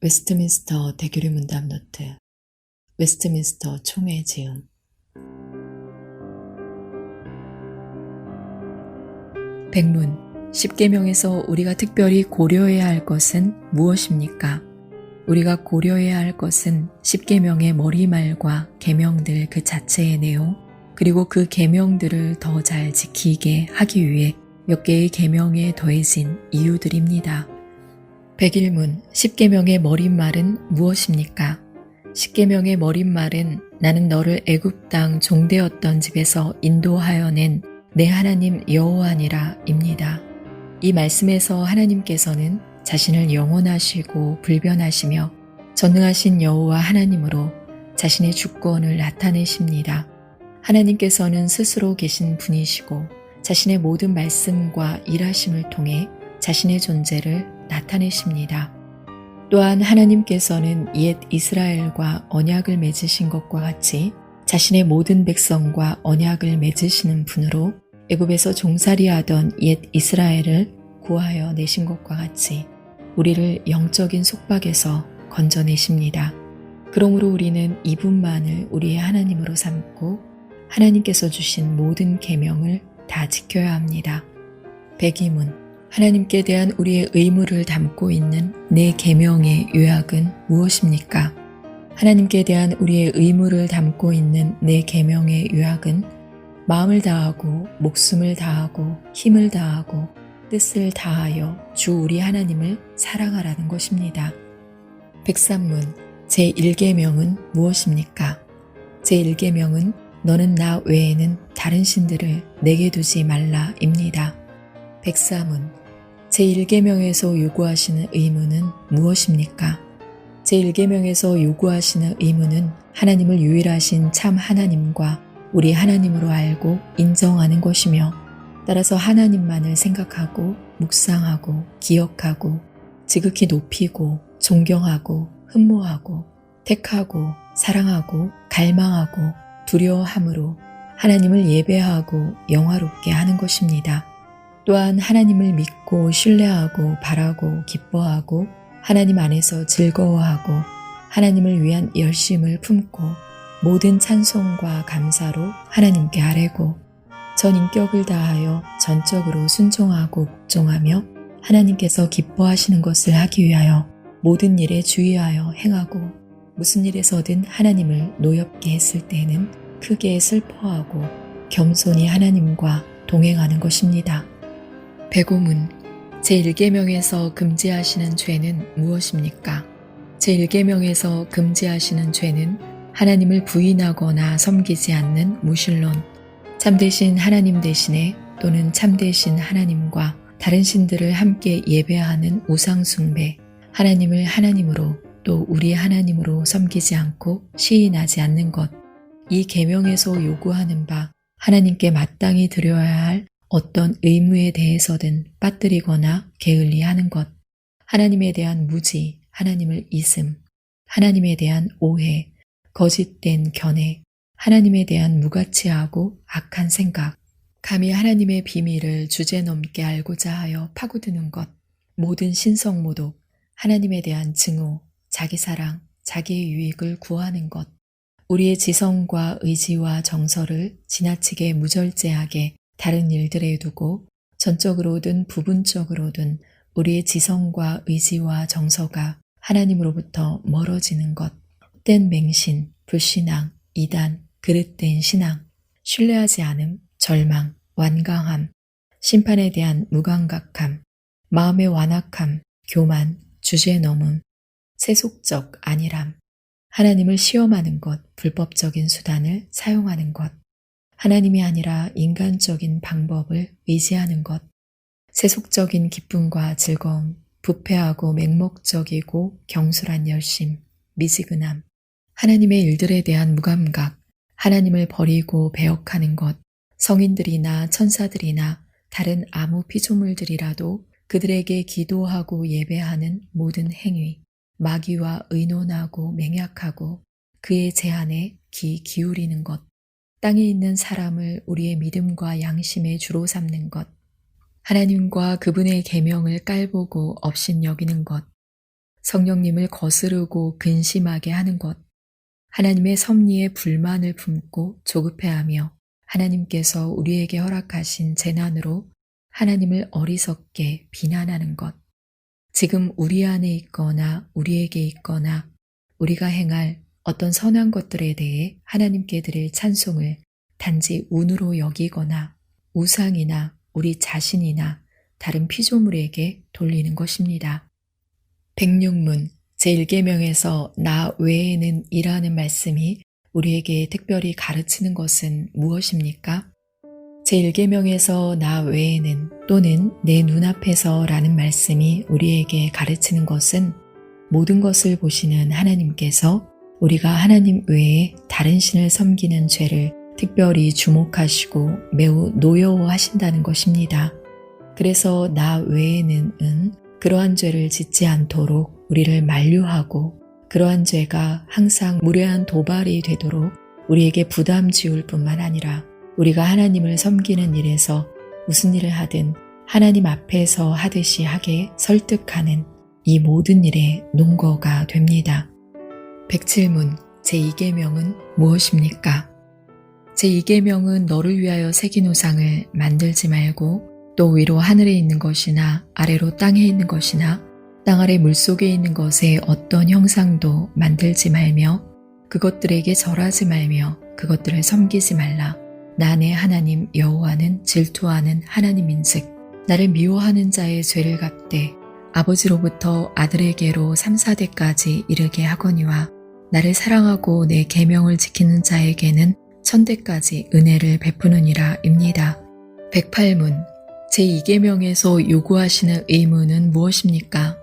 웨스트민스터 대교리 문답 노트. 웨스트민스터 총회 지음. 백문. 십계명에서 우리가 특별히 고려해야 할 것은 무엇입니까? 우리가 고려해야 할 것은 십계명의 머리말과 계명들 그 자체의 내용, 그리고 그 계명들을 더 잘 지키게 하기 위해 몇 개의 계명에 더해진 이유들입니다. 백일문. 십계명의 머릿말은 무엇입니까? 십계명의 머릿말은 나는 너를 애굽 땅 종되었던 집에서 인도하여 낸 내 하나님 여호와니라 입니다. 이 말씀에서 하나님께서는 자신을 영원하시고 불변하시며 전능하신 여호와 하나님으로 자신의 주권을 나타내십니다. 하나님께서는 스스로 계신 분이시고 자신의 모든 말씀과 일하심을 통해 자신의 존재를 나타내십니다. 또한 하나님께서는 옛 이스라엘과 언약을 맺으신 것과 같이 자신의 모든 백성과 언약을 맺으시는 분으로 애굽에서 종살이하던 옛 이스라엘을 구하여 내신 것과 같이 우리를 영적인 속박에서 건져내십니다. 그러므로 우리는 이분만을 우리의 하나님으로 삼고 하나님께서 주신 모든 계명을 다 지켜야 합니다. 백이문. 하나님께 대한 우리의 의무를 담고 있는 내 계명의 요약은 무엇입니까? 하나님께 대한 우리의 의무를 담고 있는 내 계명의 요약은 마음을 다하고 목숨을 다하고 힘을 다하고 뜻을 다하여 주 우리 하나님을 사랑하라는 것입니다. 백삼문. 제1계명은 무엇입니까? 제1계명은 너는 나 외에는 다른 신들을 내게 두지 말라입니다. 백사문. 제1계명에서 요구하시는 의무는 무엇입니까? 제1계명에서 요구하시는 의무는 하나님을 유일하신 참 하나님과 우리 하나님으로 알고 인정하는 것이며 따라서 하나님만을 생각하고 묵상하고 기억하고 지극히 높이고 존경하고 흠모하고 택하고 사랑하고 갈망하고 두려워함으로 하나님을 예배하고 영화롭게 하는 것입니다. 또한 하나님을 믿고 신뢰하고 바라고 기뻐하고 하나님 안에서 즐거워하고 하나님을 위한 열심을 품고 모든 찬송과 감사로 하나님께 아뢰고 전 인격을 다하여 전적으로 순종하고 복종하며 하나님께서 기뻐하시는 것을 하기 위하여 모든 일에 주의하여 행하고 무슨 일에서든 하나님을 노엽게 했을 때에는 크게 슬퍼하고 겸손히 하나님과 동행하는 것입니다. 백오문. 제1계명에서 금지하시는 죄는 무엇입니까? 제1계명에서 금지하시는 죄는 하나님을 부인하거나 섬기지 않는 무신론, 참되신 하나님 대신에 또는 참되신 하나님과 다른 신들을 함께 예배하는 우상숭배, 하나님을 하나님으로 또 우리 하나님으로 섬기지 않고 시인하지 않는 것, 이 계명에서 요구하는 바 하나님께 마땅히 드려야 할 어떤 의무에 대해서든 빠뜨리거나 게을리하는 것, 하나님에 대한 무지, 하나님을 잊음, 하나님에 대한 오해, 거짓된 견해, 하나님에 대한 무가치하고 악한 생각, 감히 하나님의 비밀을 주제넘게 알고자 하여 파고드는 것, 모든 신성모독, 하나님에 대한 증오, 자기사랑, 자기의 유익을 구하는 것, 우리의 지성과 의지와 정서를 지나치게 무절제하게 다른 일들에 두고 전적으로든 부분적으로든 우리의 지성과 의지와 정서가 하나님으로부터 멀어지는 것, 헛된 맹신, 불신앙, 이단, 그릇된 신앙, 신뢰하지 않음, 절망, 완강함, 심판에 대한 무감각함, 마음의 완악함, 교만, 주제넘음, 세속적 안일함, 하나님을 시험하는 것, 불법적인 수단을 사용하는 것, 하나님이 아니라 인간적인 방법을 의지하는 것, 세속적인 기쁨과 즐거움, 부패하고 맹목적이고 경솔한 열심, 미지근함, 하나님의 일들에 대한 무감각, 하나님을 버리고 배역하는 것, 성인들이나 천사들이나 다른 아무 피조물들이라도 그들에게 기도하고 예배하는 모든 행위, 마귀와 의논하고 맹약하고 그의 제안에 귀 기울이는 것, 땅에 있는 사람을 우리의 믿음과 양심의 주로 삼는 것, 하나님과 그분의 계명을 깔보고 업신여기는 것, 성령님을 거스르고 근심하게 하는 것, 하나님의 섭리에 불만을 품고 조급해하며 하나님께서 우리에게 허락하신 재난으로 하나님을 어리석게 비난하는 것, 지금 우리 안에 있거나 우리에게 있거나 우리가 행할 어떤 선한 것들에 대해 하나님께 드릴 찬송을 단지 운으로 여기거나 우상이나 우리 자신이나 다른 피조물에게 돌리는 것입니다. 백육문 제1계명에서 나 외에는 이라는 말씀이 우리에게 특별히 가르치는 것은 무엇입니까? 제1계명에서 나 외에는 또는 내 눈앞에서 라는 말씀이 우리에게 가르치는 것은 모든 것을 보시는 하나님께서 우리가 하나님 외에 다른 신을 섬기는 죄를 특별히 주목하시고 매우 노여워하신다는 것입니다. 그래서 나 외에는 그러한 죄를 짓지 않도록 우리를 만류하고 그러한 죄가 항상 무례한 도발이 되도록 우리에게 부담 지울 뿐만 아니라 우리가 하나님을 섬기는 일에서 무슨 일을 하든 하나님 앞에서 하듯이 하게 설득하는 이 모든 일의 논거가 됩니다. 107문 제2계명은 무엇입니까? 제2계명은 너를 위하여 새긴 우상을 만들지 말고 또 위로 하늘에 있는 것이나 아래로 땅에 있는 것이나 땅 아래 물속에 있는 것에 어떤 형상도 만들지 말며 그것들에게 절하지 말며 그것들을 섬기지 말라. 나 내 하나님 여호와는 질투하는 하나님인즉 나를 미워하는 자의 죄를 갚되 아버지로부터 아들에게로 3, 4대까지 이르게 하거니와 나를 사랑하고 내 계명을 지키는 자에게는 1000대까지 은혜를 베푸느니라 입니다. 108문 제2계명에서 요구하시는 의무는 무엇입니까?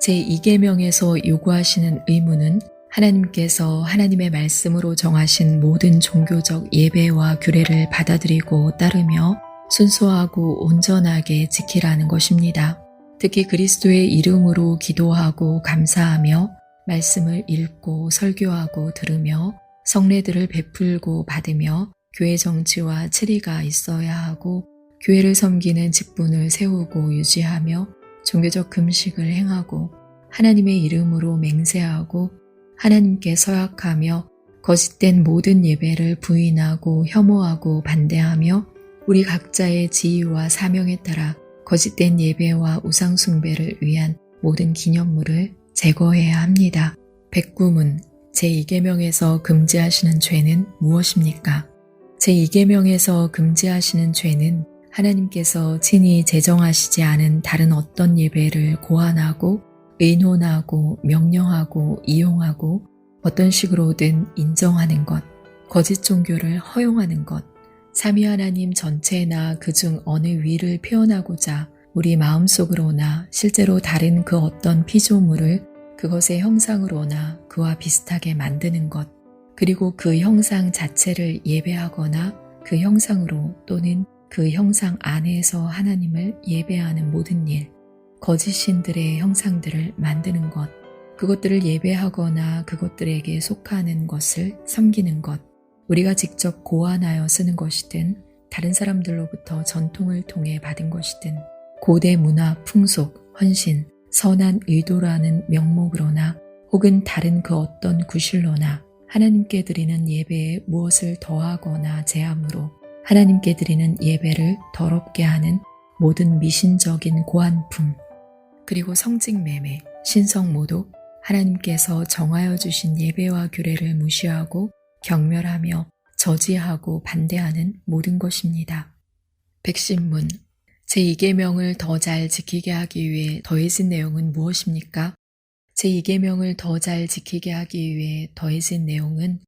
제2계명에서 요구하시는 의무는 하나님께서 하나님의 말씀으로 정하신 모든 종교적 예배와 규례를 받아들이고 따르며 순수하고 온전하게 지키라는 것입니다. 특히 그리스도의 이름으로 기도하고 감사하며 말씀을 읽고 설교하고 들으며 성례들을 베풀고 받으며 교회 정치와 체리가 있어야 하고 교회를 섬기는 직분을 세우고 유지하며 종교적 금식을 행하고 하나님의 이름으로 맹세하고 하나님께 서약하며 거짓된 모든 예배를 부인하고 혐오하고 반대하며 우리 각자의 지위와 사명에 따라 거짓된 예배와 우상숭배를 위한 모든 기념물을 제거해야 합니다. 109문 제2계명에서 금지하시는 죄는 무엇입니까? 제2계명에서 금지하시는 죄는 하나님께서 친히 제정하시지 않은 다른 어떤 예배를 고안하고 의논하고 명령하고 이용하고 어떤 식으로든 인정하는 것, 거짓 종교를 허용하는 것, 삼위 하나님 전체나 그중 어느 위를 표현하고자 우리 마음속으로나 실제로 다른 그 어떤 피조물을 그것의 형상으로나 그와 비슷하게 만드는 것, 그리고 그 형상 자체를 예배하거나 그 형상으로 또는 그 형상 안에서 하나님을 예배하는 모든 일, 거짓 신들의 형상들을 만드는 것, 그것들을 예배하거나 그것들에게 속하는 것을 섬기는 것, 우리가 직접 고안하여 쓰는 것이든 다른 사람들로부터 전통을 통해 받은 것이든 고대 문화, 풍속, 헌신, 선한 의도라는 명목으로나 혹은 다른 그 어떤 구실로나 하나님께 드리는 예배에 무엇을 더하거나 제함으로 하나님께 드리는 예배를 더럽게 하는 모든 미신적인 고안품, 그리고 성직매매, 신성모독, 하나님께서 정하여 주신 예배와 규례를 무시하고 경멸하며 저지하고 반대하는 모든 것입니다. 백신문 제2계명을 더 잘 지키게 하기 위해 더해진 내용은 무엇입니까? 제2계명을 더 잘 지키게 하기 위해 더해진 내용은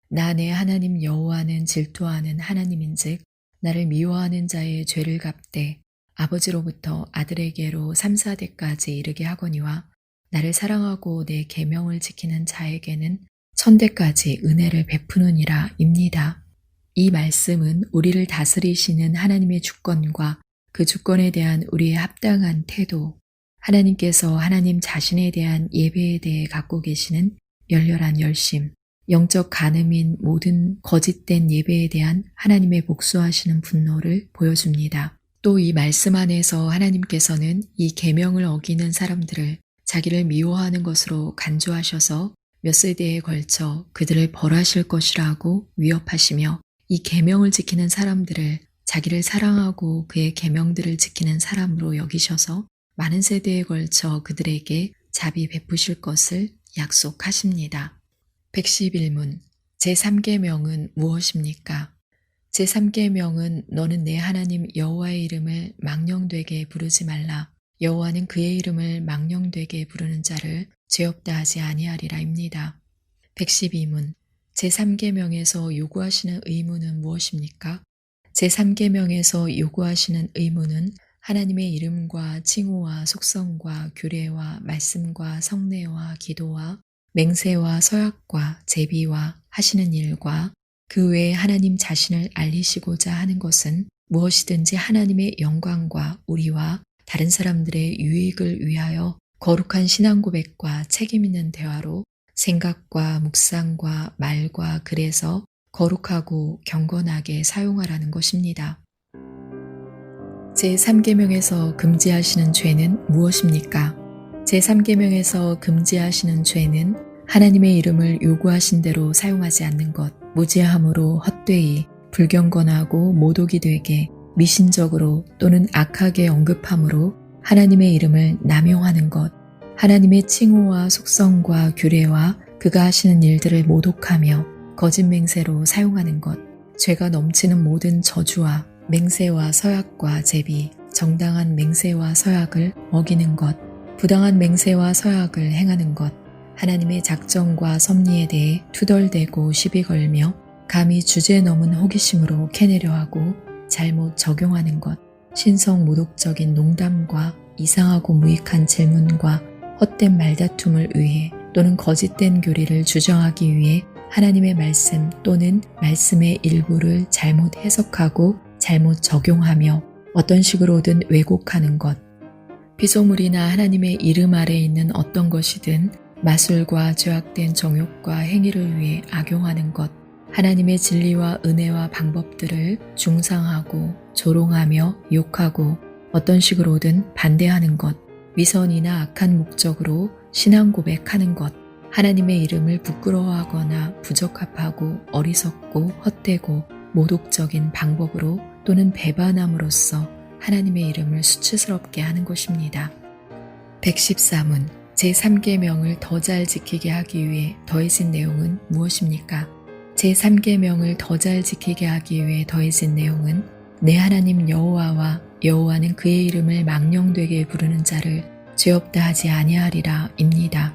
나 내 하나님 여호와는 질투하는 하나님인즉 나를 미워하는 자의 죄를 갚되 아버지로부터 아들에게로 3, 4대까지 이르게 하거니와 나를 사랑하고 내 계명을 지키는 자에게는 1000대까지 은혜를 베푸느니라 입니다. 이 말씀은 우리를 다스리시는 하나님의 주권과 그 주권에 대한 우리의 합당한 태도, 하나님께서 하나님 자신에 대한 예배에 대해 갖고 계시는 열렬한 열심, 영적 간음인 모든 거짓된 예배에 대한 하나님의 복수하시는 분노를 보여줍니다. 또 이 말씀 안에서 하나님께서는 이 계명을 어기는 사람들을 자기를 미워하는 것으로 간주하셔서 몇 세대에 걸쳐 그들을 벌하실 것이라고 위협하시며 이 계명을 지키는 사람들을 자기를 사랑하고 그의 계명들을 지키는 사람으로 여기셔서 많은 세대에 걸쳐 그들에게 자비 베푸실 것을 약속하십니다. 111문 제3계명은 무엇입니까? 제3계명은 너는 내 하나님 여호와의 이름을 망령되게 부르지 말라. 여호와는 그의 이름을 망령되게 부르는 자를 죄 없다 하지 아니하리라입니다. 112문 제3계명에서 요구하시는 의무는 무엇입니까? 제3계명에서 요구하시는 의무는 하나님의 이름과 칭호와 속성과 규례와 말씀과 성례와 기도와 맹세와 서약과 제비와 하시는 일과 그 외에 하나님 자신을 알리시고자 하는 것은 무엇이든지 하나님의 영광과 우리와 다른 사람들의 유익을 위하여 거룩한 신앙 고백과 책임 있는 대화로 생각과 묵상과 말과 글에서 거룩하고 경건하게 사용하라는 것입니다. 제3계명에서 금지하시는 죄는 무엇입니까? 제3계명에서 금지하시는 죄는 하나님의 이름을 요구하신 대로 사용하지 않는 것, 무지함으로 헛되이 불경건하고 모독이 되게 미신적으로 또는 악하게 언급함으로 하나님의 이름을 남용하는 것, 하나님의 칭호와 속성과 규례와 그가 하시는 일들을 모독하며 거짓 맹세로 사용하는 것, 죄가 넘치는 모든 저주와 맹세와 서약과 제비, 정당한 맹세와 서약을 어기는 것, 부당한 맹세와 서약을 행하는 것, 하나님의 작정과 섭리에 대해 투덜대고 시비 걸며 감히 주제 넘은 호기심으로 캐내려 하고 잘못 적용하는 것, 신성 모독적인 농담과 이상하고 무익한 질문과 헛된 말다툼을 위해 또는 거짓된 교리를 주장하기 위해 하나님의 말씀 또는 말씀의 일부를 잘못 해석하고 잘못 적용하며 어떤 식으로든 왜곡하는 것, 피조물이나 하나님의 이름 아래 있는 어떤 것이든 마술과 죄악된 정욕과 행위를 위해 악용하는 것, 하나님의 진리와 은혜와 방법들을 중상하고 조롱하며 욕하고 어떤 식으로든 반대하는 것, 위선이나 악한 목적으로 신앙 고백하는 것, 하나님의 이름을 부끄러워하거나 부적합하고 어리석고 헛되고 모독적인 방법으로 또는 배반함으로써 하나님의 이름을 수치스럽게 하는 것입니다. 114문 제3계명을 더 잘 지키게 하기 위해 더해진 내용은 무엇입니까? 제3계명을 더 잘 지키게 하기 위해 더해진 내용은 내 하나님 여호와와 여호와는 그의 이름을 망령되게 부르는 자를 죄 없다 하지 아니하리라 입니다.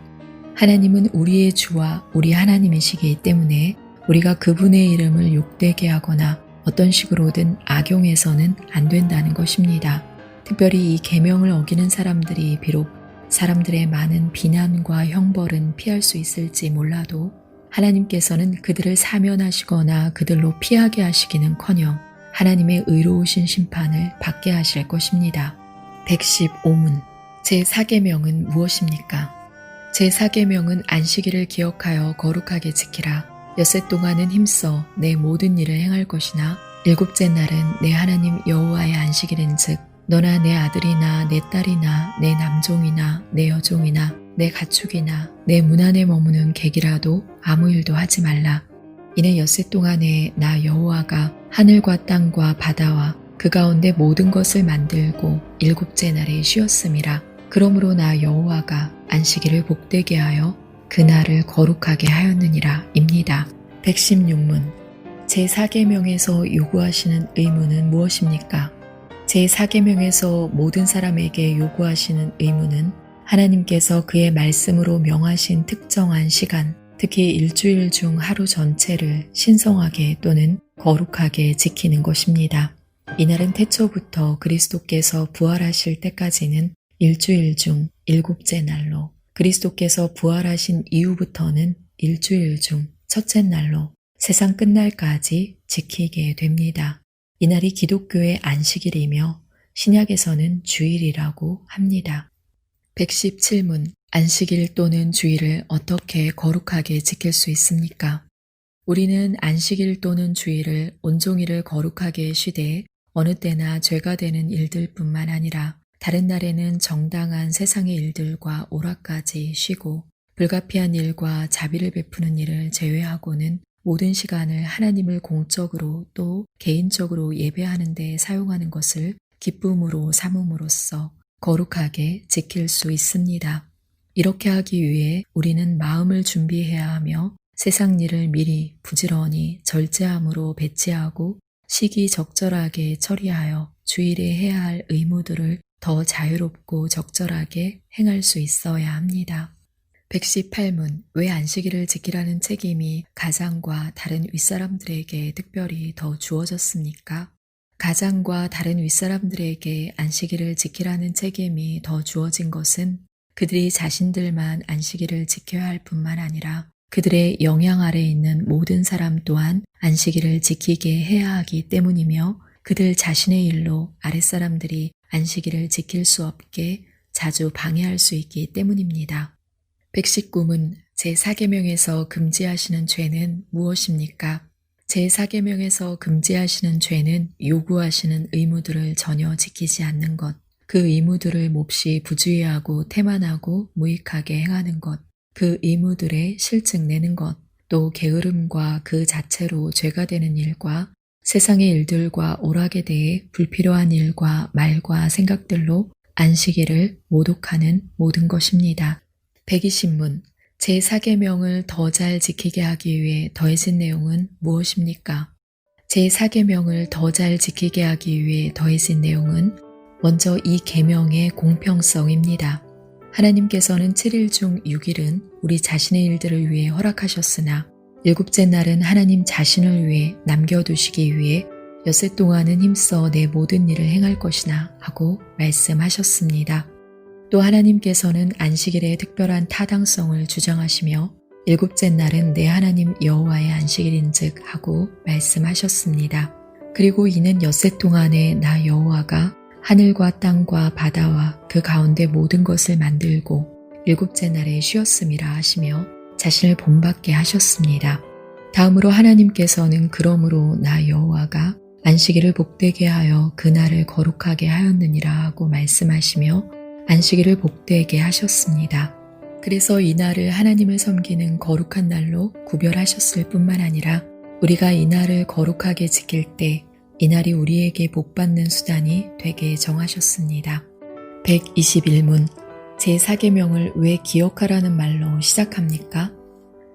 하나님은 우리의 주와 우리 하나님이시기 때문에 우리가 그분의 이름을 욕되게 하거나 어떤 식으로든 악용해서는 안 된다는 것입니다. 특별히 이 계명을 어기는 사람들이 비록 사람들의 많은 비난과 형벌은 피할 수 있을지 몰라도 하나님께서는 그들을 사면하시거나 그들로 피하게 하시기는커녕 하나님의 의로우신 심판을 받게 하실 것입니다. 115문 제4계명은 무엇입니까? 제4계명은 안식일을 기억하여 거룩하게 지키라. 엿새 동안은 힘써 내 모든 일을 행할 것이나 일곱째 날은 내 하나님 여호와의 안식일인즉 너나 내 아들이나 내 딸이나 내 남종이나 내 여종이나 내 가축이나 내 문 안에 머무는 객이라도 아무 일도 하지 말라. 이는 엿새 동안에 나 여호와가 하늘과 땅과 바다와 그 가운데 모든 것을 만들고 일곱째 날에 쉬었음이라. 그러므로 나 여호와가 안식일을 복되게 하여 그날을 거룩하게 하였느니라 입니다. 116문 제4계명에서 요구하시는 의무는 무엇입니까? 제4계명에서 모든 사람에게 요구하시는 의무는 하나님께서 그의 말씀으로 명하신 특정한 시간, 특히 일주일 중 하루 전체를 신성하게 또는 거룩하게 지키는 것입니다. 이날은 태초부터 그리스도께서 부활하실 때까지는 일주일 중 일곱째 날로, 그리스도께서 부활하신 이후부터는 일주일 중 첫째 날로 세상 끝날까지 지키게 됩니다. 이날이 기독교의 안식일이며 신약에서는 주일이라고 합니다. 117문 안식일 또는 주일을 어떻게 거룩하게 지킬 수 있습니까? 우리는 안식일 또는 주일을 온종일을 거룩하게 쉬되 어느 때나 죄가 되는 일들뿐만 아니라 다른 날에는 정당한 세상의 일들과 오락까지 쉬고 불가피한 일과 자비를 베푸는 일을 제외하고는 모든 시간을 하나님을 공적으로 또 개인적으로 예배하는 데 사용하는 것을 기쁨으로 삼음으로써 거룩하게 지킬 수 있습니다. 이렇게 하기 위해 우리는 마음을 준비해야 하며 세상 일을 미리 부지런히 절제함으로 배치하고 시기적절하게 처리하여 주일에 해야 할 의무들을 더 자유롭고 적절하게 행할 수 있어야 합니다. 118문 왜 안식일을 지키라는 책임이 가장과 다른 윗사람들에게 특별히 더 주어졌습니까? 가장과 다른 윗사람들에게 안식일을 지키라는 책임이 더 주어진 것은 그들이 자신들만 안식일을 지켜야 할 뿐만 아니라 그들의 영향 아래에 있는 모든 사람 또한 안식일을 지키게 해야 하기 때문이며 그들 자신의 일로 아랫사람들이 안식일을 지킬 수 없게 자주 방해할 수 있기 때문입니다. 119문 제4계명에서 금지하시는 죄는 무엇입니까? 제4계명에서 금지하시는 죄는 요구하시는 의무들을 전혀 지키지 않는 것, 그 의무들을 몹시 부주의하고 태만하고 무익하게 행하는 것, 그 의무들에 실증 내는 것, 또 게으름과 그 자체로 죄가 되는 일과 세상의 일들과 오락에 대해 불필요한 일과 말과 생각들로 안식일을 모독하는 모든 것입니다. 120문 제4계명을 더 잘 지키게 하기 위해 더해진 내용은 무엇입니까? 제4계명을 더 잘 지키게 하기 위해 더해진 내용은 먼저 이 계명의 공평성입니다. 하나님께서는 7일 중 6일은 우리 자신의 일들을 위해 허락하셨으나 일곱째 날은 하나님 자신을 위해 남겨두시기 위해 엿새 동안은 힘써 내 모든 일을 행할 것이나 하고 말씀하셨습니다. 또 하나님께서는 안식일의 특별한 타당성을 주장하시며 일곱째 날은 내 하나님 여호와의 안식일인즉 하고 말씀하셨습니다. 그리고 이는 엿새 동안에 나 여호와가 하늘과 땅과 바다와 그 가운데 모든 것을 만들고 일곱째 날에 쉬었음이라 하시며 자신을 본받게 하셨습니다. 다음으로 하나님께서는 그러므로 나 여호와가 안식일을 복되게 하여 그날을 거룩하게 하였느니라 하고 말씀하시며 안식일을 복되게 하셨습니다. 그래서 이날을 하나님을 섬기는 거룩한 날로 구별하셨을 뿐만 아니라 우리가 이날을 거룩하게 지킬 때 이날이 우리에게 복받는 수단이 되게 정하셨습니다. 121문 제4계명을 왜 기억하라는 말로 시작합니까?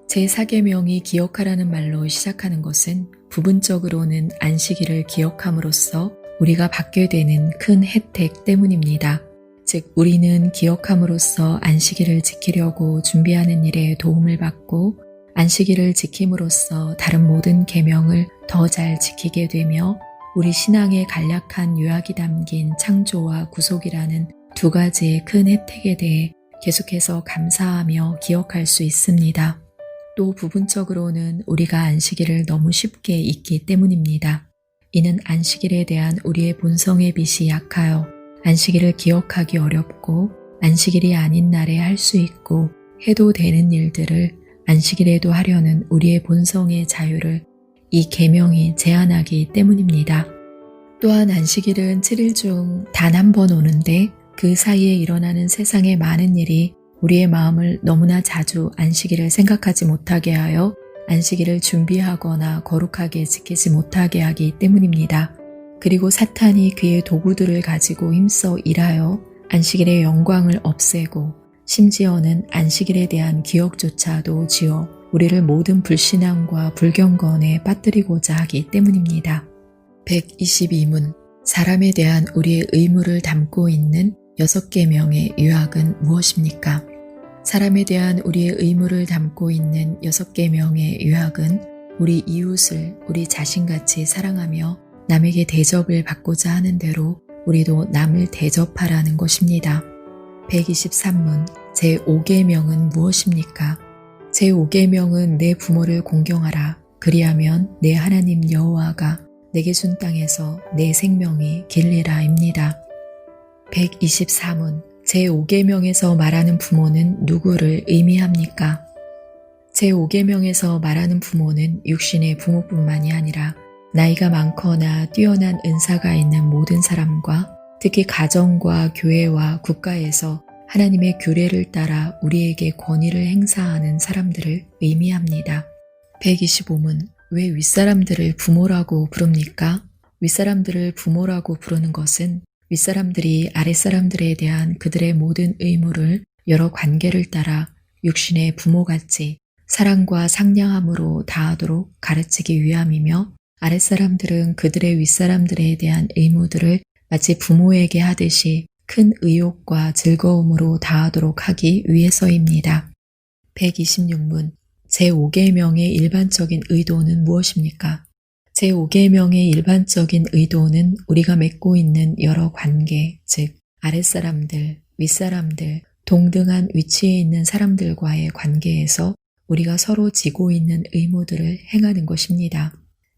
제4계명이 기억하라는 말로 시작하는 것은 부분적으로는 안식일을 기억함으로써 우리가 받게 되는 큰 혜택 때문입니다. 즉 우리는 기억함으로써 안식일을 지키려고 준비하는 일에 도움을 받고 안식일을 지킴으로써 다른 모든 계명을 더 잘 지키게 되며 우리 신앙의 간략한 요약이 담긴 창조와 구속이라는 두 가지의 큰 혜택에 대해 계속해서 감사하며 기억할 수 있습니다. 또 부분적으로는 우리가 안식일을 너무 쉽게 잊기 때문입니다. 이는 안식일에 대한 우리의 본성의 빛이 약하여 안식일을 기억하기 어렵고 안식일이 아닌 날에 할 수 있고 해도 되는 일들을 안식일에도 하려는 우리의 본성의 자유를 이 계명이 제한하기 때문입니다. 또한 안식일은 7일 중 단 한 번 오는데 그 사이에 일어나는 세상의 많은 일이 우리의 마음을 너무나 자주 안식일을 생각하지 못하게 하여 안식일을 준비하거나 거룩하게 지키지 못하게 하기 때문입니다. 그리고 사탄이 그의 도구들을 가지고 힘써 일하여 안식일의 영광을 없애고 심지어는 안식일에 대한 기억조차도 지어 우리를 모든 불신앙과 불경건에 빠뜨리고자 하기 때문입니다. 122문 사람에 대한 우리의 의무를 담고 있는 6계명의 요약은 무엇입니까? 사람에 대한 우리의 의무를 담고 있는 6계명의 요약은 우리 이웃을 우리 자신같이 사랑하며 남에게 대접을 받고자 하는 대로 우리도 남을 대접하라는 것입니다. 123문 제5계명은 무엇입니까? 제5계명은 내 부모를 공경하라. 그리하면 내 하나님 여호와가 내게 준 땅에서 내 생명이 길리라입니다. 124문 제5계명에서 말하는 부모는 누구를 의미합니까? 제5계명에서 말하는 부모는 육신의 부모뿐만이 아니라 나이가 많거나 뛰어난 은사가 있는 모든 사람과 특히 가정과 교회와 국가에서 하나님의 규례를 따라 우리에게 권위를 행사하는 사람들을 의미합니다. 125문. 왜 윗사람들을 부모라고 부릅니까? 윗사람들을 부모라고 부르는 것은 윗사람들이 아랫사람들에 대한 그들의 모든 의무를 여러 관계를 따라 육신의 부모같이 사랑과 상냥함으로 다하도록 가르치기 위함이며, 아랫사람들은 그들의 윗사람들에 대한 의무들을 마치 부모에게 하듯이 큰 의욕과 즐거움으로 다하도록 하기 위해서입니다. 126문. 제5계명의 일반적인 의도는 무엇입니까? 제5계명의 일반적인 의도는 우리가 맺고 있는 여러 관계, 즉 아랫사람들, 윗사람들, 동등한 위치에 있는 사람들과의 관계에서 우리가 서로 지고 있는 의무들을 행하는 것입니다.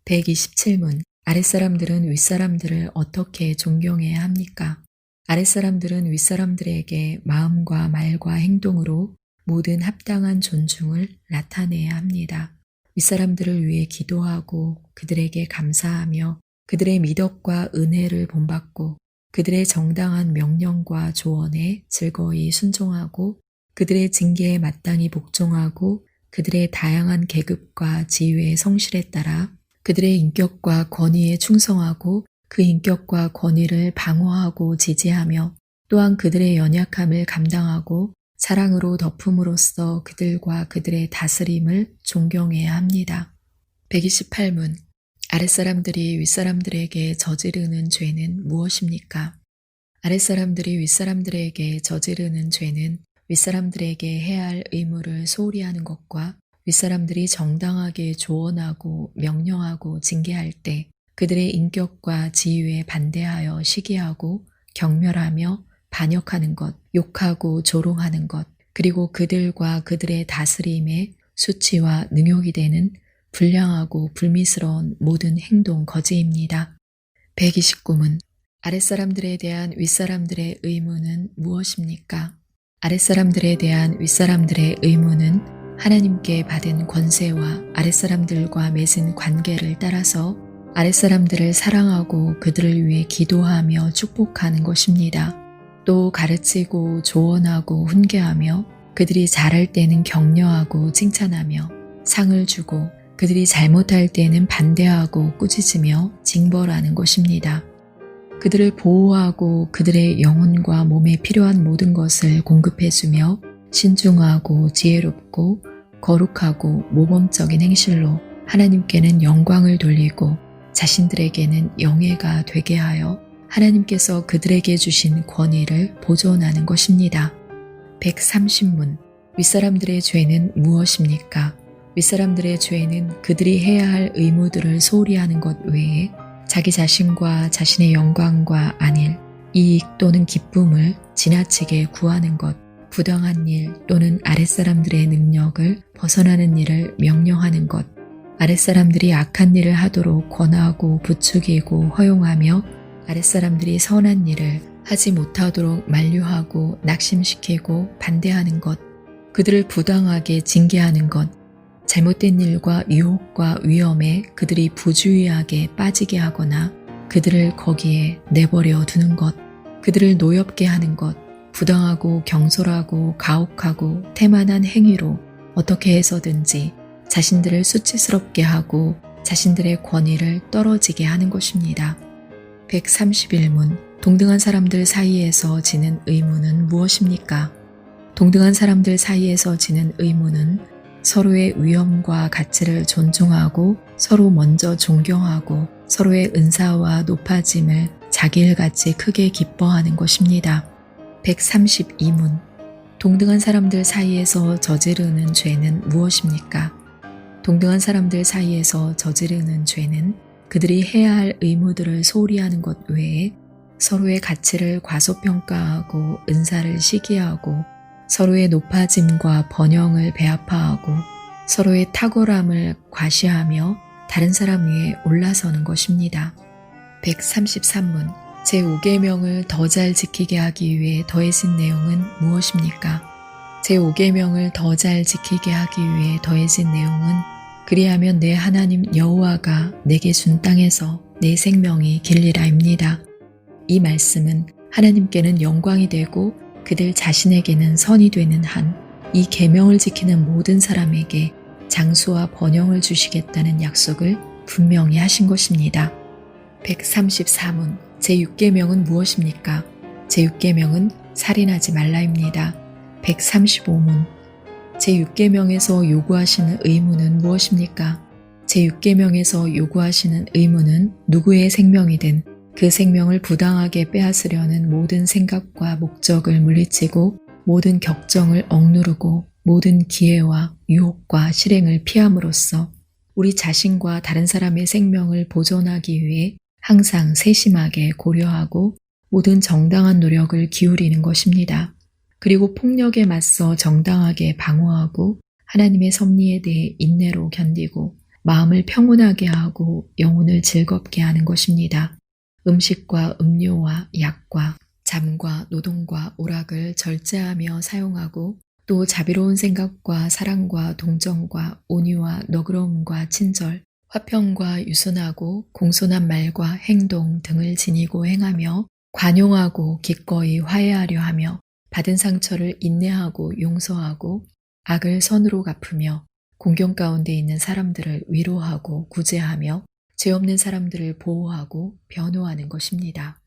127문. 아랫사람들은 윗사람들을 어떻게 존경해야 합니까? 아랫사람들은 윗사람들에게 마음과 말과 행동으로 모든 합당한 존중을 나타내야 합니다. 윗사람들을 위해 기도하고 그들에게 감사하며 그들의 미덕과 은혜를 본받고 그들의 정당한 명령과 조언에 즐거이 순종하고 그들의 징계에 마땅히 복종하고 그들의 다양한 계급과 지위의 성실에 따라 그들의 인격과 권위에 충성하고 그 인격과 권위를 방어하고 지지하며 또한 그들의 연약함을 감당하고 사랑으로 덮음으로써 그들과 그들의 다스림을 존경해야 합니다. 128문. 아랫사람들이 윗사람들에게 저지르는 죄는 무엇입니까? 아랫사람들이 윗사람들에게 저지르는 죄는 윗사람들에게 해야 할 의무를 소홀히 하는 것과 윗사람들이 정당하게 조언하고 명령하고 징계할 때 그들의 인격과 지위에 반대하여 시기하고 경멸하며 반역하는 것, 욕하고 조롱하는 것, 그리고 그들과 그들의 다스림에 수치와 능욕이 되는 불량하고 불미스러운 모든 행동 거지입니다. 129문. 아랫사람들에 대한 윗사람들의 의무는 무엇입니까? 아랫사람들에 대한 윗사람들의 의무는 하나님께 받은 권세와 아랫사람들과 맺은 관계를 따라서 아랫사람들을 사랑하고 그들을 위해 기도하며 축복하는 것입니다. 또 가르치고 조언하고 훈계하며 그들이 잘할 때는 격려하고 칭찬하며 상을 주고 그들이 잘못할 때는 반대하고 꾸짖으며 징벌하는 것입니다. 그들을 보호하고 그들의 영혼과 몸에 필요한 모든 것을 공급해주며 신중하고 지혜롭고 거룩하고 모범적인 행실로 하나님께는 영광을 돌리고 자신들에게는 영예가 되게 하여 하나님께서 그들에게 주신 권위를 보존하는 것입니다. 130문. 윗사람들의 죄는 무엇입니까? 윗사람들의 죄는 그들이 해야 할 의무들을 소홀히 하는 것 외에 자기 자신과 자신의 영광과 안일, 이익 또는 기쁨을 지나치게 구하는 것, 부당한 일 또는 아랫사람들의 능력을 벗어나는 일을 명령하는 것, 아랫사람들이 악한 일을 하도록 권하고 부추기고 허용하며 아랫사람들이 선한 일을 하지 못하도록 만류하고 낙심시키고 반대하는 것, 그들을 부당하게 징계하는 것, 잘못된 일과 유혹과 위험에 그들이 부주의하게 빠지게 하거나 그들을 거기에 내버려 두는 것, 그들을 노엽게 하는 것, 부당하고 경솔하고 가혹하고 태만한 행위로 어떻게 해서든지 자신들을 수치스럽게 하고 자신들의 권위를 떨어지게 하는 것입니다. 131문. 동등한 사람들 사이에서 지는 의무는 무엇입니까? 동등한 사람들 사이에서 지는 의무는 서로의 위엄과 가치를 존중하고 서로 먼저 존경하고 서로의 은사와 높아짐을 자기 일같이 크게 기뻐하는 것입니다. 132문. 동등한 사람들 사이에서 저지르는 죄는 무엇입니까? 동등한 사람들 사이에서 저지르는 죄는 그들이 해야 할 의무들을 소홀히 하는 것 외에 서로의 가치를 과소평가하고 은사를 시기하고 서로의 높아짐과 번영을 배아파하고 서로의 탁월함을 과시하며 다른 사람 위에 올라서는 것입니다. 133문. 제5계명을 더 잘 지키게 하기 위해 더해진 내용은 무엇입니까? 제5계명을 더 잘 지키게 하기 위해 더해진 내용은 그리하면 내 하나님 여호와가 내게 준 땅에서 내 생명이 길리라입니다. 이 말씀은 하나님께는 영광이 되고 그들 자신에게는 선이 되는 한 이 계명을 지키는 모든 사람에게 장수와 번영을 주시겠다는 약속을 분명히 하신 것입니다. 134문 제6계명은 무엇입니까? 제6계명은 살인하지 말라입니다. 135문 제6계명에서 요구하시는 의무는 무엇입니까? 제6계명에서 요구하시는 의무는 누구의 생명이든 그 생명을 부당하게 빼앗으려는 모든 생각과 목적을 물리치고 모든 격정을 억누르고 모든 기회와 유혹과 실행을 피함으로써 우리 자신과 다른 사람의 생명을 보존하기 위해 항상 세심하게 고려하고 모든 정당한 노력을 기울이는 것입니다. 그리고 폭력에 맞서 정당하게 방어하고 하나님의 섭리에 대해 인내로 견디고 마음을 평온하게 하고 영혼을 즐겁게 하는 것입니다. 음식과 음료와 약과 잠과 노동과 오락을 절제하며 사용하고 또 자비로운 생각과 사랑과 동정과 온유와 너그러움과 친절, 화평과 유순하고 공손한 말과 행동 등을 지니고 행하며 관용하고 기꺼이 화해하려 하며 받은 상처를 인내하고 용서하고 악을 선으로 갚으며 공경 가운데 있는 사람들을 위로하고 구제하며 죄 없는 사람들을 보호하고 변호하는 것입니다.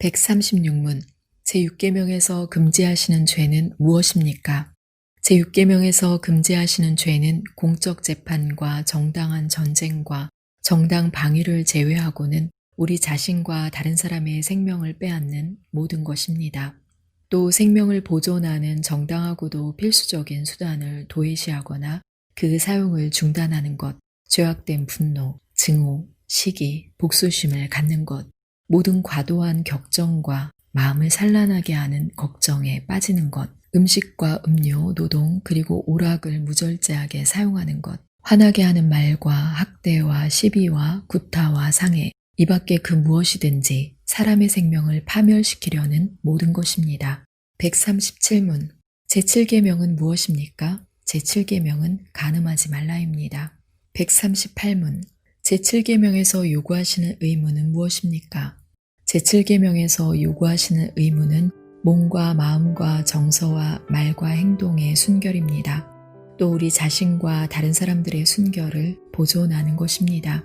136문 제6계명에서 금지하시는 죄는 무엇입니까? 제6계명에서 금지하시는 죄는 공적 재판과 정당한 전쟁과 정당 방위를 제외하고는 우리 자신과 다른 사람의 생명을 빼앗는 모든 것입니다. 또 생명을 보존하는 정당하고도 필수적인 수단을 도외시하거나 그 사용을 중단하는 것, 죄악된 분노, 증오, 시기, 복수심을 갖는 것, 모든 과도한 격정과 마음을 산란하게 하는 걱정에 빠지는 것, 음식과 음료, 노동, 그리고 오락을 무절제하게 사용하는 것, 화나게 하는 말과 학대와 시비와 구타와 상해, 이 밖에 그 무엇이든지 사람의 생명을 파멸시키려는 모든 것입니다. 137문 제7계명은 무엇입니까? 제7계명은 간음하지 말라입니다. 138문 제7계명에서 요구하시는 의무는 무엇입니까? 제7계명에서 요구하시는 의무는 몸과 마음과 정서와 말과 행동의 순결입니다. 또 우리 자신과 다른 사람들의 순결을 보존하는 것입니다.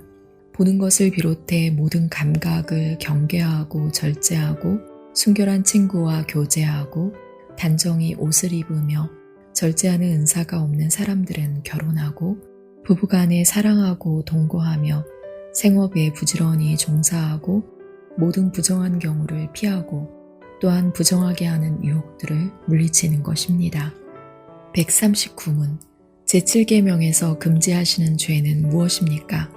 보는 것을 비롯해 모든 감각을 경계하고 절제하고 순결한 친구와 교제하고 단정히 옷을 입으며 절제하는 은사가 없는 사람들은 결혼하고 부부간에 사랑하고 동거하며 생업에 부지런히 종사하고 모든 부정한 경우를 피하고 또한 부정하게 하는 유혹들을 물리치는 것입니다. 139문 제7계명에서 금지하시는 죄는 무엇입니까?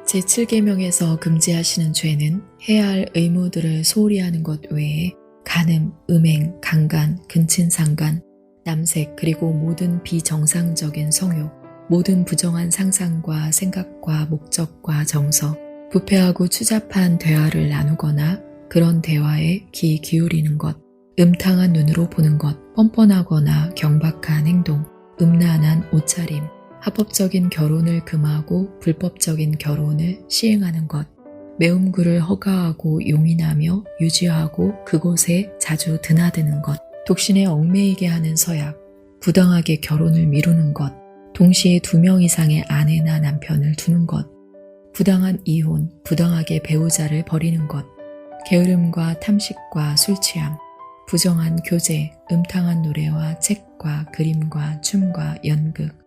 제7계명에서 금지하시는 죄는 해야 할 의무들을 소홀히 하는 것 외에 간음, 음행, 강간, 근친상간, 남색 그리고 모든 비정상적인 성욕, 모든 부정한 상상과 생각과 목적과 정서, 부패하고 추잡한 대화를 나누거나 그런 대화에 귀 기울이는 것, 음탕한 눈으로 보는 것, 뻔뻔하거나 경박한 행동, 음란한 옷차림, 합법적인 결혼을 금하고 불법적인 결혼을 시행하는 것, 매음구를 허가하고 용인하며 유지하고 그곳에 자주 드나드는 것, 독신에 얽매이게 하는 서약, 부당하게 결혼을 미루는 것, 동시에 2명 이상의 아내나 남편을 두는 것, 부당한 이혼, 부당하게 배우자를 버리는 것, 게으름과 탐식과 술취함, 부정한 교제, 음탕한 노래와 책과 그림과 춤과 연극,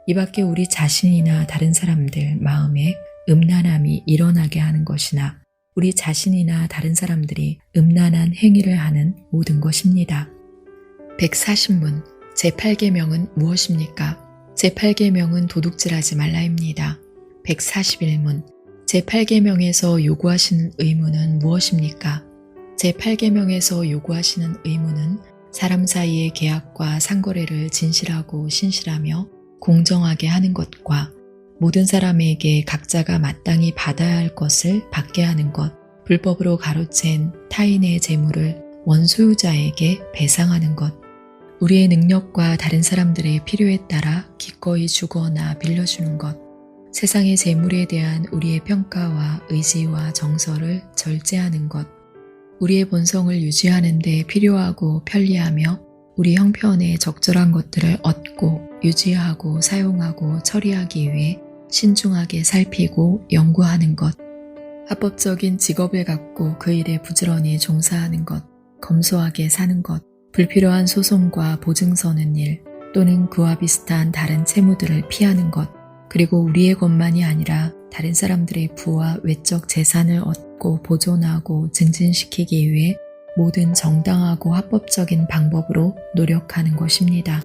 이 밖에 우리 자신이나 다른 사람들 마음에 음란함이 일어나게 하는 것이나 우리 자신이나 다른 사람들이 음란한 행위를 하는 모든 것입니다. 140문 제8계명은 무엇입니까? 제8계명은 도둑질하지 말라입니다. 141문 제8계명에서 요구하시는 의무는 무엇입니까? 제8계명에서 요구하시는 의무는 사람 사이의 계약과 상거래를 진실하고 신실하며 공정하게 하는 것과 모든 사람에게 각자가 마땅히 받아야 할 것을 받게 하는 것, 불법으로 가로챈 타인의 재물을 원소유자에게 배상하는 것, 우리의 능력과 다른 사람들의 필요에 따라 기꺼이 주거나 빌려주는 것, 세상의 재물에 대한 우리의 평가와 의지와 정서를 절제하는 것, 우리의 본성을 유지하는 데 필요하고 편리하며 우리 형편에 적절한 것들을 얻고 유지하고 사용하고 처리하기 위해 신중하게 살피고 연구하는 것, 합법적인 직업을 갖고 그 일에 부지런히 종사하는 것, 검소하게 사는 것, 불필요한 소송과 보증 서는 일 또는 그와 비슷한 다른 채무들을 피하는 것, 그리고 우리의 것만이 아니라 다른 사람들의 부와 외적 재산을 얻고 보존하고 증진시키기 위해 모든 정당하고 합법적인 방법으로 노력하는 것입니다.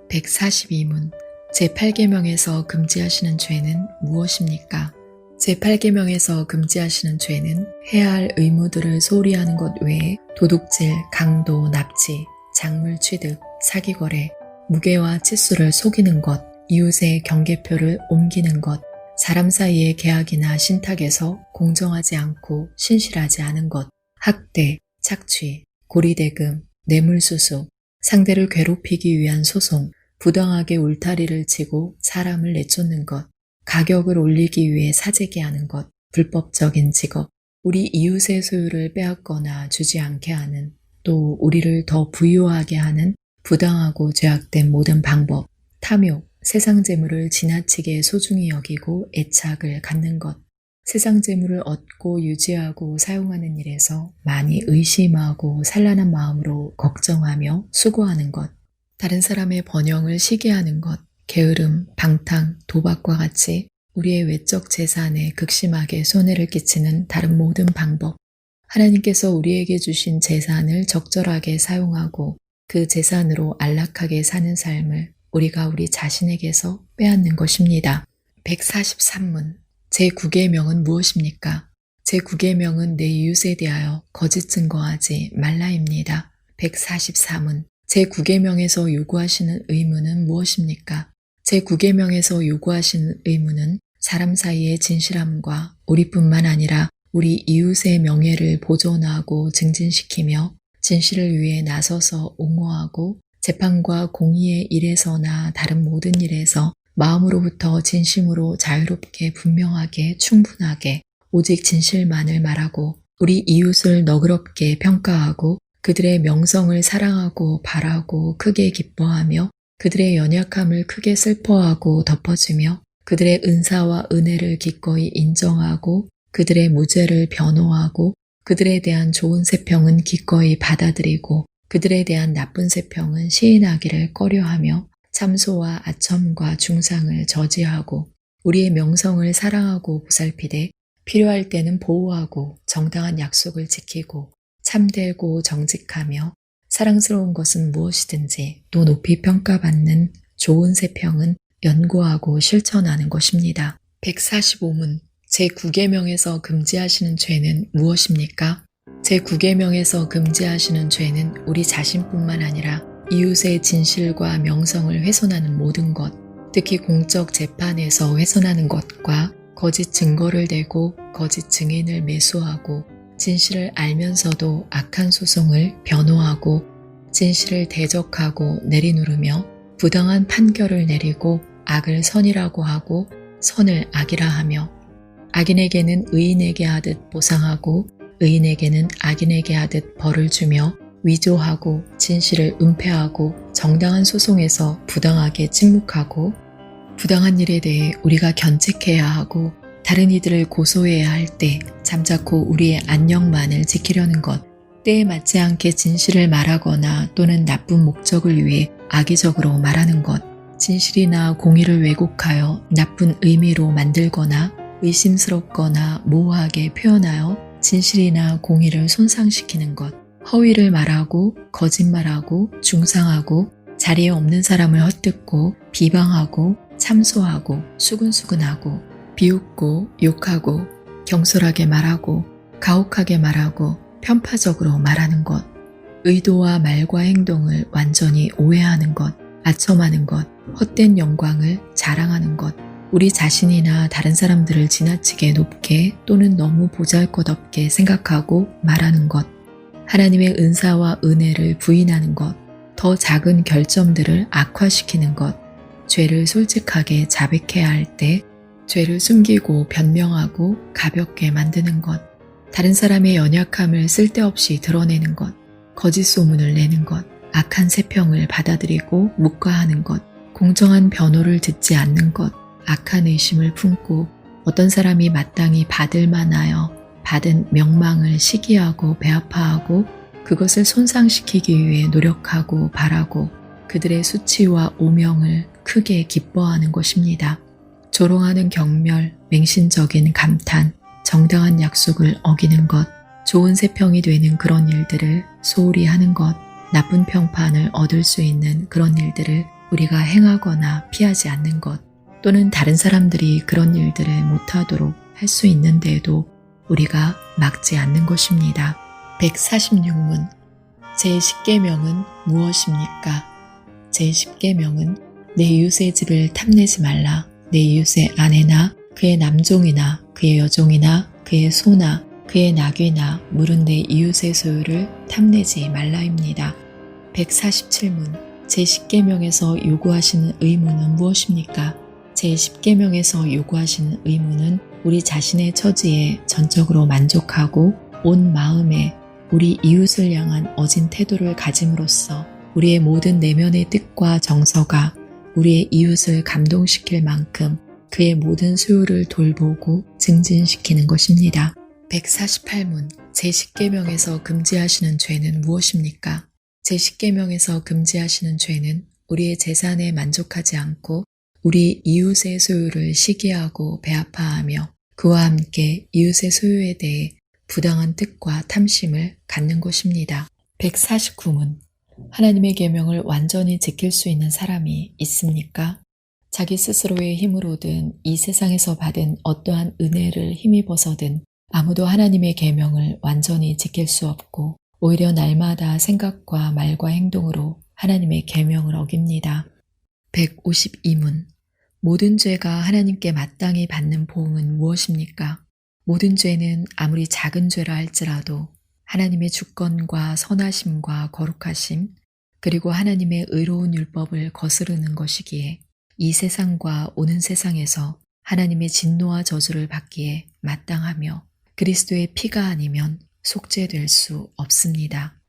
142문 제8계명에서 금지하시는 죄는 무엇입니까? 제8계명에서 금지하시는 죄는 해야 할 의무들을 소홀히 하는 것 외에 도둑질, 강도, 납치, 작물 취득, 사기거래, 무게와 치수를 속이는 것, 이웃의 경계표를 옮기는 것, 사람 사이의 계약이나 신탁에서 공정하지 않고 신실하지 않은 것, 학대, 착취, 고리대금, 뇌물수수, 상대를 괴롭히기 위한 소송, 부당하게 울타리를 치고 사람을 내쫓는 것, 가격을 올리기 위해 사재기 하는 것, 불법적인 직업, 우리 이웃의 소유를 빼앗거나 주지 않게 하는, 또 우리를 더 부유하게 하는 부당하고 죄악된 모든 방법, 탐욕, 세상 재물을 지나치게 소중히 여기고 애착을 갖는 것, 세상 재물을 얻고 유지하고 사용하는 일에서 많이 의심하고 산란한 마음으로 걱정하며 수고하는 것, 다른 사람의 번영을 시기하는 것, 게으름, 방탕, 도박과 같이 우리의 외적 재산에 극심하게 손해를 끼치는 다른 모든 방법, 하나님께서 우리에게 주신 재산을 적절하게 사용하고 그 재산으로 안락하게 사는 삶을 우리가 우리 자신에게서 빼앗는 것입니다. 143문 제9계명은 무엇입니까? 제9계명은 내 이웃에 대하여 거짓 증거하지 말라입니다. 144문 제9계명에서 요구하시는 의무는 무엇입니까? 제9계명에서 요구하시는 의무는 사람 사이의 진실함과 우리뿐만 아니라 우리 이웃의 명예를 보존하고 증진시키며 진실을 위해 나서서 옹호하고 재판과 공의의 일에서나 다른 모든 일에서 마음으로부터 진심으로 자유롭게 분명하게 충분하게 오직 진실만을 말하고 우리 이웃을 너그럽게 평가하고 그들의 명성을 사랑하고 바라고 크게 기뻐하며 그들의 연약함을 크게 슬퍼하고 덮어주며 그들의 은사와 은혜를 기꺼이 인정하고 그들의 무죄를 변호하고 그들에 대한 좋은 세평은 기꺼이 받아들이고 그들에 대한 나쁜 세평은 시인하기를 꺼려하며 참소와 아첨과 중상을 저지하고 우리의 명성을 사랑하고 보살피되 필요할 때는 보호하고 정당한 약속을 지키고 참되고 정직하며 사랑스러운 것은 무엇이든지 또 높이 평가받는 좋은 세평은 연구하고 실천하는 것입니다. 145문 제9계명에서 금지하시는 죄는 무엇입니까? 제9계명에서 금지하시는 죄는 우리 자신뿐만 아니라 이웃의 진실과 명성을 훼손하는 모든 것, 특히 공적 재판에서 훼손하는 것과 거짓 증거를 대고 거짓 증인을 매수하고 진실을 알면서도 악한 소송을 변호하고 진실을 대적하고 내리누르며 부당한 판결을 내리고 악을 선이라고 하고 선을 악이라 하며 악인에게는 의인에게 하듯 보상하고 의인에게는 악인에게 하듯 벌을 주며 위조하고 진실을 은폐하고 정당한 소송에서 부당하게 침묵하고 부당한 일에 대해 우리가 견책해야 하고 다른 이들을 고소해야 할 때 잠자코 우리의 안녕만을 지키려는 것, 때에 맞지 않게 진실을 말하거나 또는 나쁜 목적을 위해 악의적으로 말하는 것, 진실이나 공의를 왜곡하여 나쁜 의미로 만들거나 의심스럽거나 모호하게 표현하여 진실이나 공의를 손상시키는 것, 허위를 말하고 거짓말하고 중상하고 자리에 없는 사람을 헛듣고 비방하고 참소하고 수근수근하고 비웃고 욕하고 경솔하게 말하고 가혹하게 말하고 편파적으로 말하는 것, 의도와 말과 행동을 완전히 오해하는 것, 아첨하는 것, 헛된 영광을 자랑하는 것, 우리 자신이나 다른 사람들을 지나치게 높게 또는 너무 보잘것없게 생각하고 말하는 것, 하나님의 은사와 은혜를 부인하는 것, 더 작은 결점들을 악화시키는 것, 죄를 솔직하게 자백해야 할 때 죄를 숨기고 변명하고 가볍게 만드는 것, 다른 사람의 연약함을 쓸데없이 드러내는 것, 거짓 소문을 내는 것, 악한 세평을 받아들이고 묵과하는 것, 공정한 변호를 듣지 않는 것, 악한 의심을 품고 어떤 사람이 마땅히 받을 만하여 받은 명망을 시기하고 배아파하고 그것을 손상시키기 위해 노력하고 바라고 그들의 수치와 오명을 크게 기뻐하는 것입니다. 조롱하는 경멸, 맹신적인 감탄, 정당한 약속을 어기는 것, 좋은 세평이 되는 그런 일들을 소홀히 하는 것, 나쁜 평판을 얻을 수 있는 그런 일들을 우리가 행하거나 피하지 않는 것, 또는 다른 사람들이 그런 일들을 못하도록 할 수 있는데도 우리가 막지 않는 것입니다. 146문 제10계명은 무엇입니까? 제10계명은 내 이웃의 집을 탐내지 말라. 내 이웃의 아내나 그의 남종이나 그의 여종이나 그의 소나 그의 낙이나 물은 내 이웃의 소유를 탐내지 말라입니다. 147문 제10계명에서 요구하시는 의무는 무엇입니까? 제10계명에서 요구하시는 의무는 우리 자신의 처지에 전적으로 만족하고 온 마음에 우리 이웃을 향한 어진 태도를 가짐으로써 우리의 모든 내면의 뜻과 정서가 우리의 이웃을 감동시킬 만큼 그의 모든 소유를 돌보고 증진시키는 것입니다. 148문 제10계명에서 금지하시는 죄는 무엇입니까? 제10계명에서 금지하시는 죄는 우리의 재산에 만족하지 않고 우리 이웃의 소유를 시기하고 배아파하며 그와 함께 이웃의 소유에 대해 부당한 뜻과 탐심을 갖는 것입니다. 149문 하나님의 계명을 완전히 지킬 수 있는 사람이 있습니까? 자기 스스로의 힘으로든 이 세상에서 받은 어떠한 은혜를 힘입어서든 아무도 하나님의 계명을 완전히 지킬 수 없고 오히려 날마다 생각과 말과 행동으로 하나님의 계명을 어깁니다. 152문 모든 죄가 하나님께 마땅히 받는 보응은 무엇입니까? 모든 죄는 아무리 작은 죄라 할지라도 하나님의 주권과 선하심과 거룩하심 그리고 하나님의 의로운 율법을 거스르는 것이기에 이 세상과 오는 세상에서 하나님의 진노와 저주를 받기에 마땅하며 그리스도의 피가 아니면 속죄될 수 없습니다.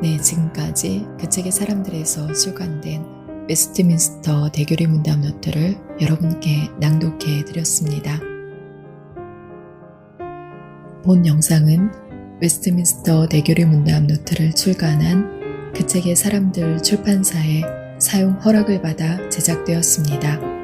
네, 지금까지 그 책의 사람들에서 출간된 웨스트민스터 대교리 문답 노트를 여러분께 낭독해 드렸습니다. 본 영상은 웨스트민스터 대교리 문답 노트를 출간한 그 책의 사람들 출판사의 사용 허락을 받아 제작되었습니다.